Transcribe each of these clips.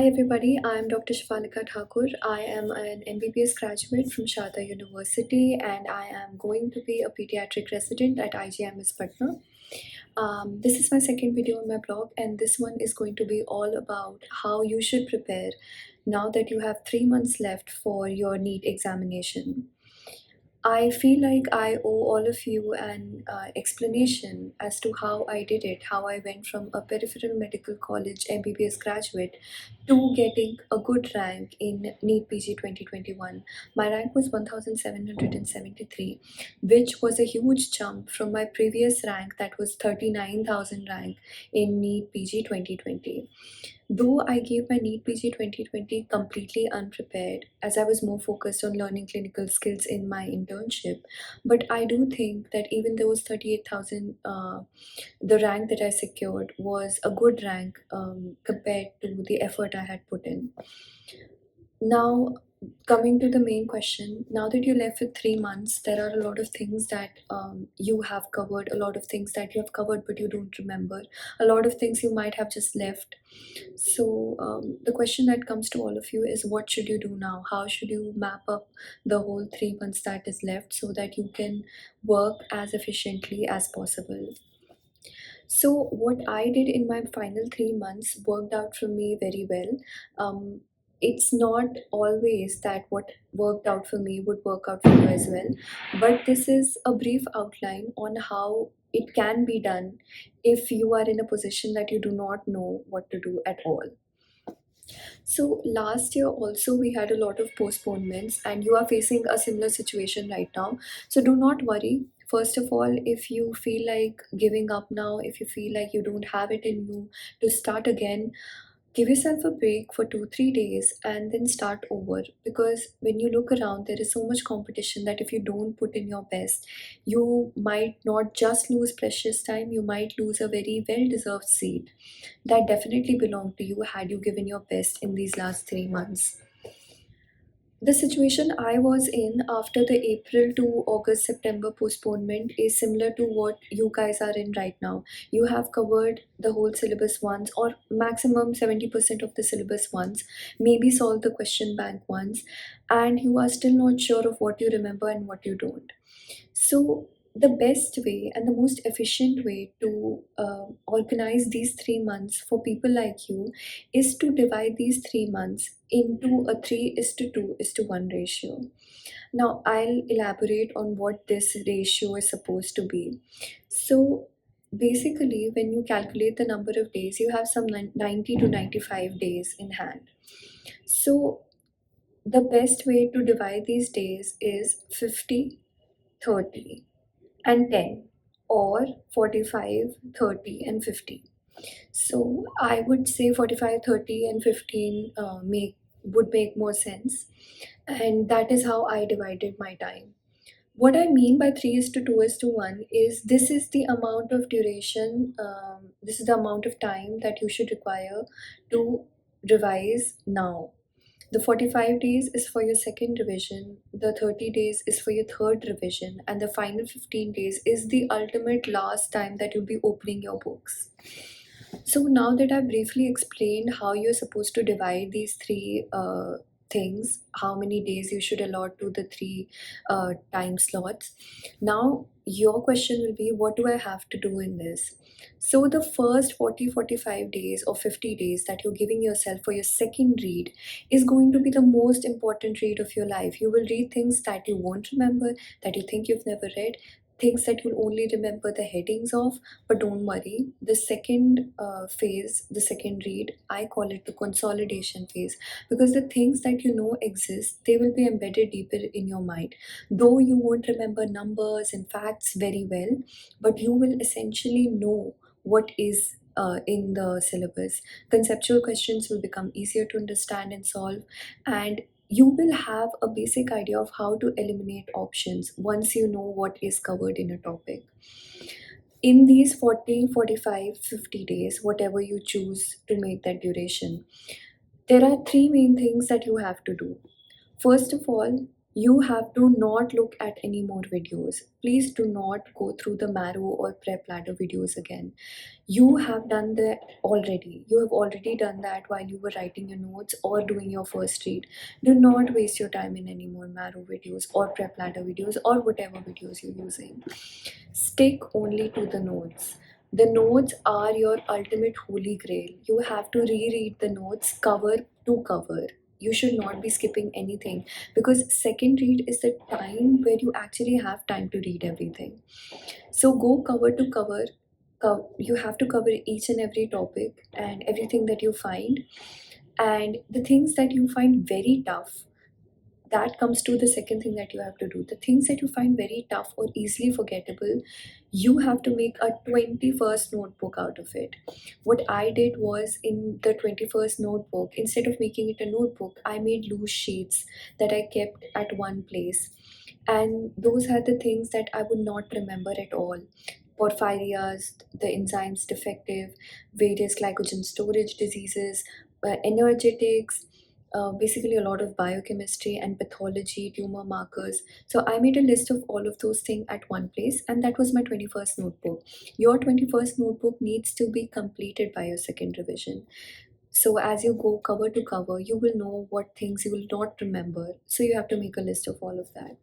Hi everybody, I am Dr. Shafalika Thakur. I am an MBBS graduate from Sharda University and I am going to be a pediatric resident at IGMS Patna. This is my second video on my blog and this one is going to be all about how you should prepare now that you have 3 months left for your NEET examination. I feel like I owe all of you an explanation as to how I did it, how I went from a peripheral medical college MBBS graduate to getting a good rank in NEET PG 2021. My rank was 1773, which was a huge jump from my previous rank that was 39,000 rank in NEET PG 2020. Though I gave my NEET PG 2020 completely unprepared, as I was more focused on learning clinical skills in my internship, but I do think that even those 38,000, the rank that I secured was a good rank compared to the effort I had put in. Now, coming to the main question, now that you're left with 3 months, there are a lot of things that you have covered, a lot of things that you have covered but you don't remember, a lot of things you might have just left. So, the question that comes to all of you is what should you do now? How should you map up the whole 3 months that is left so that you can work as efficiently as possible? So, what I did in my final 3 months worked out for me very well. It's not always that what worked out for me would work out for you as well, but this is a brief outline on how it can be done if you are in a position that you do not know what to do at all. So last year also we had a lot of postponements and you are facing a similar situation right now. So do not worry. First of all, if you feel like giving up now, if you feel like you don't have it in you to start again, give yourself a break for 2 3 days and then start over, because when you look around there is so much competition that if you don't put in your best, you might not just lose precious time, you might lose a very well deserved seat that definitely belonged to you had you given your best in these last 3 months. The situation I was in after the April to August September postponement is similar to what you guys are in right now. You have covered the whole syllabus once, or maximum 70% of the syllabus once, maybe solved the question bank once, and you are still not sure of what you remember and what you don't. So, the best way and the most efficient way to organize these 3 months for people like you is to divide these 3 months into a 3 is to 2 is to 1 ratio. Now, I'll elaborate on what this ratio is supposed to be. So, basically, when you calculate the number of days, you have some 90 to 95 days in hand. So, the best way to divide these days is 50, 30 and 10, or 45, 30 and 50. So I would say 45, 30 and 15 would make more sense, and that is how I divided my time. What I mean by 3 is to 2 is to 1 is this is the amount of duration, this is the amount of time that you should require to revise now. The 45 days is for your second revision, the 30 days is for your third revision, and the final 15 days is the ultimate last time that you'll be opening your books. So now that I've briefly explained how you're supposed to divide these three things, how many days you should allot to the three time slots, now your question will be, what do I have to do in this? So the first 40, 45 days or 50 days that you're giving yourself for your second read is going to be the most important read of your life. You will read things that you won't remember, that you think you've never read, things that you'll only remember the headings of. But don't worry, the second phase, the second read, I call it the consolidation phase, because the things that you know exist, they will be embedded deeper in your mind. Though you won't remember numbers and facts very well, but you will essentially know what is in the syllabus. Conceptual questions will become easier to understand and solve, and you will have a basic idea of how to eliminate options once you know what is covered in a topic. In these 40, 45, 50 days, whatever you choose to make that duration, there are three main things that you have to do. First of all, You have to not look at any more videos. Please do not go through the marrow or prep ladder videos again. You have done that already. You have already done that while you were writing your notes or doing your first read. Do not waste your time in any more marrow videos or prep ladder videos or whatever videos you're using. Stick only to the notes. The notes are your ultimate holy grail. You have to reread the notes cover to cover. You should not be skipping anything, because second read is the time where you actually have time to read everything. So go cover to cover. You have to cover each and every topic and everything that you find. And the things that you find very tough, that comes to the second thing that you have to do. The things that you find very tough or easily forgettable, you have to make a 21st notebook out of it. What I did was, in the 21st notebook, instead of making it a notebook, I made loose sheets that I kept at one place. And those are the things that I would not remember at all. Porphyrias, the enzymes defective, various glycogen storage diseases, energetics, basically a lot of biochemistry and pathology, tumor markers. So I made a list of all of those things at one place, and that was my 21st notebook. Your 21st notebook needs to be completed by your second revision. So as you go cover to cover, you will know what things you will not remember. So you have to make a list of all of that.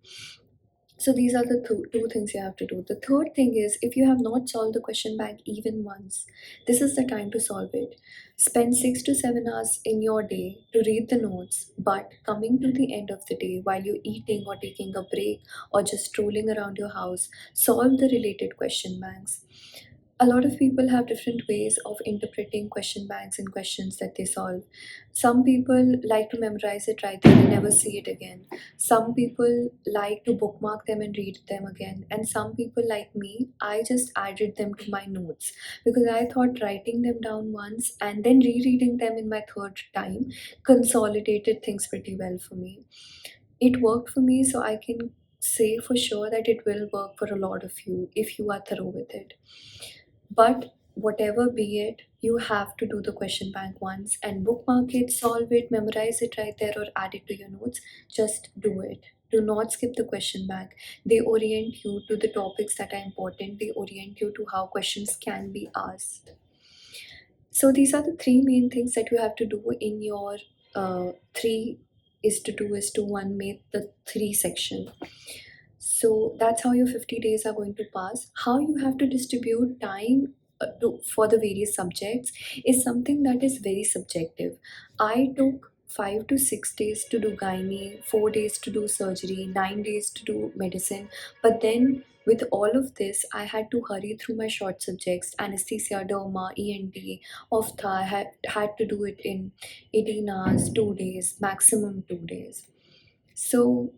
So these are the two things you have to do. The third thing is, if you have not solved the question bank even once, this is the time to solve it. Spend 6 to 7 hours in your day to read the notes, but coming to the end of the day while you're eating or taking a break or just strolling around your house, solve the related question banks. A lot of people have different ways of interpreting question banks and questions that they solve. Some people like to memorize it right there and never see it again. Some people like to bookmark them and read them again. And some people, like me, I just added them to my notes because I thought writing them down once and then rereading them in my third time consolidated things pretty well for me. It worked for me, so I can say for sure that it will work for a lot of you if you are thorough with it. But whatever be it, you have to do the question bank once and bookmark it, solve it, memorize it right there, or add it to your notes. Just do it. Do not skip the question bank. They orient you to the topics that are important, they orient you to how questions can be asked. So, these are the three main things that you have to do in your 3:2:1 made the three section. So that's how your 50 days are going to pass. How you have to distribute time for the various subjects is something that is very subjective. I took 5 to 6 days to do gynae, 4 days to do surgery, 9 days to do medicine. But then with all of this, I had to hurry through my short subjects, anesthesia, derma, ENT, ophtha. I had to do it in 18 hours, 2 days, maximum 2 days. So,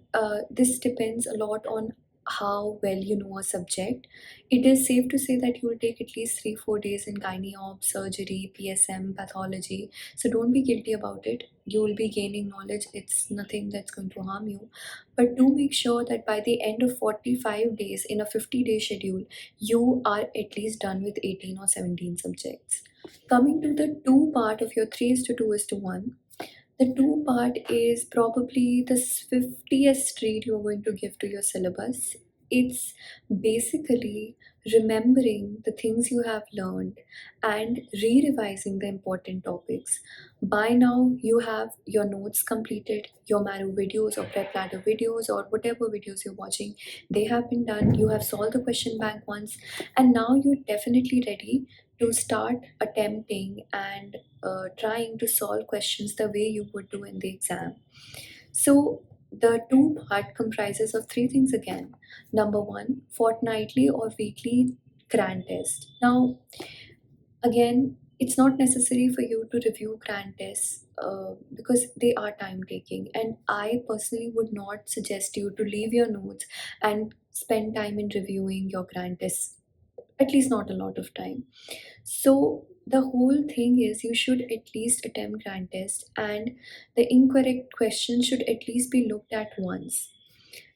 this depends a lot on how well you know a subject. It is safe to say that you will take at least 3 4 days in gynae op, surgery, PSM, pathology. So, don't be guilty about it. You will be gaining knowledge, it's nothing that's going to harm you. But do make sure that by the end of 45 days in a 50-day schedule, you are at least done with 18 or 17 subjects. Coming to the two part of your 3 is to 2 is to 1, the two part is probably the 50th read you're going to give to your syllabus. It's basically remembering the things you have learned and re-revising the important topics. By now, you have your notes completed, your Maru videos or prep ladder videos or whatever videos you're watching, they have been done. You have solved the question bank once, and now you're definitely ready to start attempting and trying to solve questions the way you would do in the exam. So the two part comprises of three things again. Number one, fortnightly or weekly grand test. Now, again, it's not necessary for you to review grand tests because they are time taking, and I personally would not suggest you to leave your notes and spend time in reviewing your grand tests, at least not a lot of time. So the whole thing is, you should at least attempt grand test, and the incorrect question should at least be looked at once.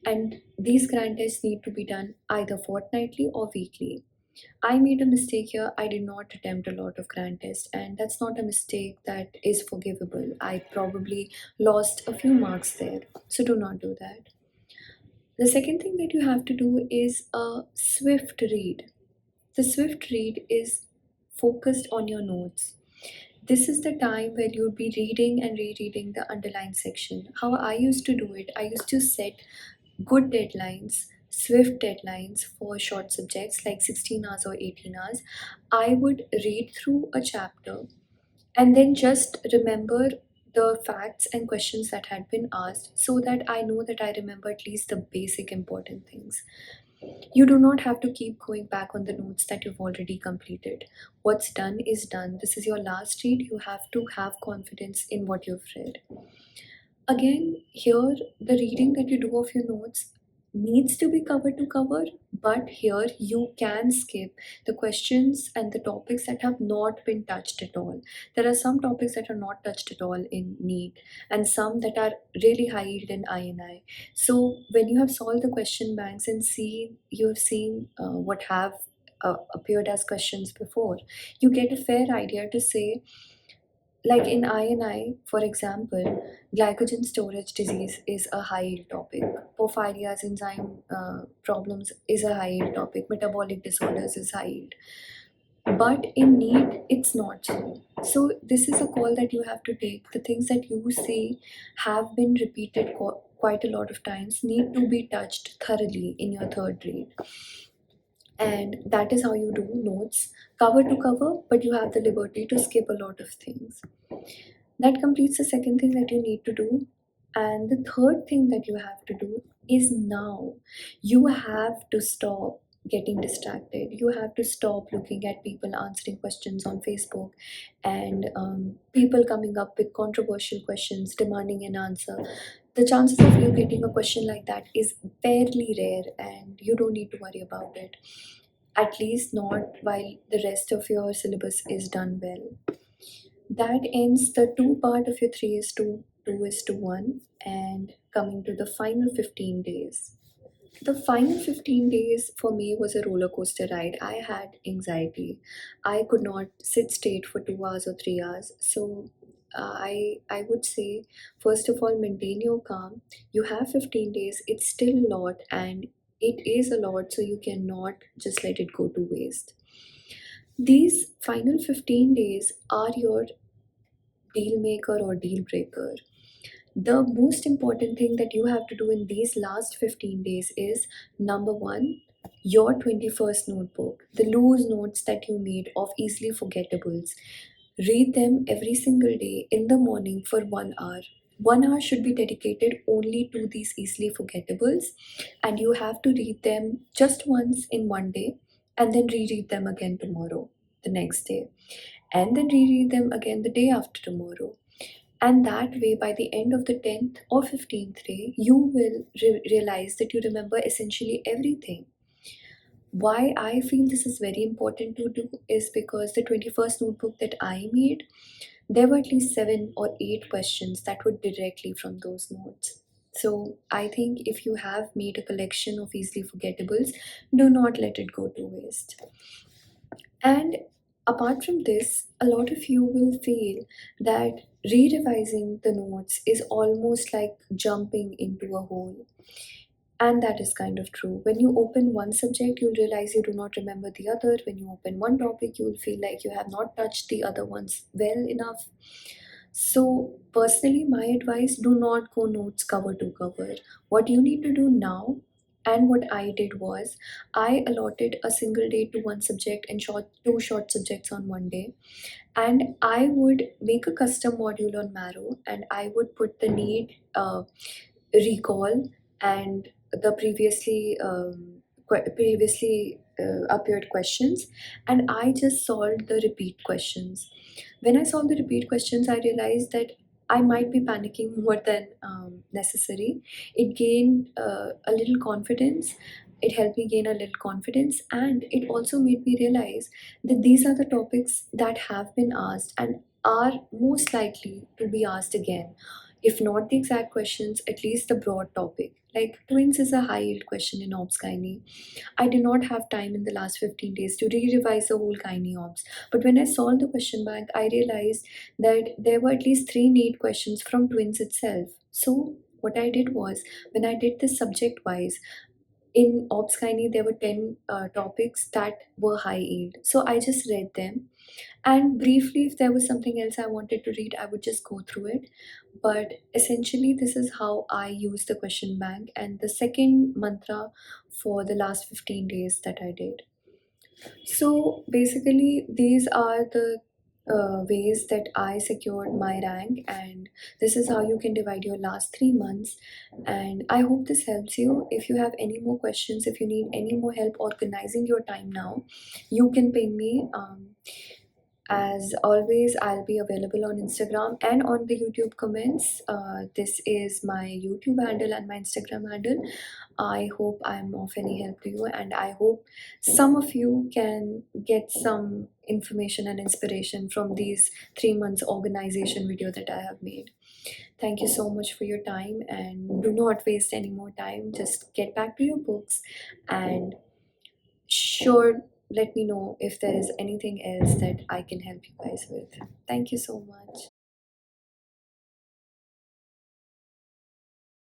And these grand tests need to be done either fortnightly or weekly. I made a mistake here. I did not attempt a lot of grand tests, and that's not a mistake that is forgivable. I probably lost a few marks there. So do not do that. The second thing that you have to do is a swift read. The swift read is focused on your notes. This is the time where you'll be reading and rereading the underlined section. How I used to do it, I used to set good deadlines, swift deadlines for short subjects like 16 hours or 18 hours. I would read through a chapter and then just remember the facts and questions that had been asked so that I know that I remember at least the basic important things. You do not have to keep going back on the notes that you've already completed. What's done is done. This is your last read. You have to have confidence in what you've read. Again, here the reading that you do of your notes needs to be cover to cover, but here you can skip the questions and the topics that have not been touched at all. There are some topics that are not touched at all in Neet, and some that are really high yield in INI. So when you have solved the question banks and see you have seen what have appeared as questions before, you get a fair idea to say, like in I&I, for example, glycogen storage disease is a high yield topic. Porphyria's enzyme problems is a high yield topic. Metabolic disorders is high yield. But in need, it's not so. So this is a call that you have to take. The things that you see have been repeated quite a lot of times need to be touched thoroughly in your third read. And that is how you do notes cover to cover, but you have the liberty to skip a lot of things. That completes the second thing that you need to do. And the third thing that you have to do is now. You have to stop getting distracted. You have to stop looking at people answering questions on Facebook and people coming up with controversial questions demanding an answer. The chances of you getting a question like that is fairly rare, and you don't need to worry about it. At least not while the rest of your syllabus is done well. That ends the two part of your 3 is to 2 is to 1, and coming to the final 15 days. The final 15 days for me was a roller coaster ride. I had anxiety. I could not sit straight for 2 hours or 3 hours. So I would say, first of all, maintain your calm. You have 15 days. It's still a lot, and it is a lot, so you cannot just let it go to waste. These final 15 days are your deal maker or deal breaker. The most important thing that you have to do in these last 15 days is, number one, your 21st notebook, the loose notes that you made of easily forgettables. Read them every single day in the morning for 1 hour. 1 hour should be dedicated only to these easily forgettables, and you have to read them just once in one day and then reread them again tomorrow, the next day, and then reread them again the day after tomorrow. And that way, by the end of the 10th or 15th day, you will realize that you remember essentially everything. Why I feel this is very important to do is because the 21st notebook that I made, there were at least 7 or 8 questions that were directly from those notes. So I think if you have made a collection of easily forgettables, do not let it go to waste. And apart from this, a lot of you will feel that re-revising the notes is almost like jumping into a hole. And that is kind of true. When you open one subject, you'll realize you do not remember the other. When you open one topic, you'll feel like you have not touched the other ones well enough. So, personally, my advice, do not go notes cover to cover. What you need to do now, and what I did was, I allotted a single day to one subject and two short subjects on one day. And I would make a custom module on Marrow, and I would put the need, recall, and the previously appeared questions, and I just solved the repeat questions. When I solved the repeat questions, I realized that I might be panicking more than necessary. It gained a little confidence. It helped me gain a little confidence, and it also made me realize that these are the topics that have been asked and are most likely to be asked again. If not the exact questions, at least the broad topic. Like twins is a high yield question in Obs Gynae. I did not have time in the last 15 days to re-revise the whole Gynae Obs. But when I solved the question bank, I realized that there were at least 3 NEET questions from twins itself. So what I did was, when I did this subject wise, in Ops Gynae there were 10 topics that were high yield. So I just read them, and briefly, if there was something else I wanted to read, I would just go through it. But essentially, this is how I use the question bank and the second mantra for the last 15 days that I did. So basically, these are the ways that I secured my rank, and this is how you can divide your last 3 months. And I hope this helps you. If you have any more questions, if you need any more help organizing your time now, you can ping me. As always, I'll be available on Instagram and on the YouTube comments. This is my YouTube handle and my Instagram handle. I hope I'm of any help to you, and I hope some of you can get some information and inspiration from these 3 months organization video that I have made. Thank you so much for your time, and do not waste any more time. Just get back to your books, and sure, let me know if there is anything else that I can help you guys with. Thank you so much.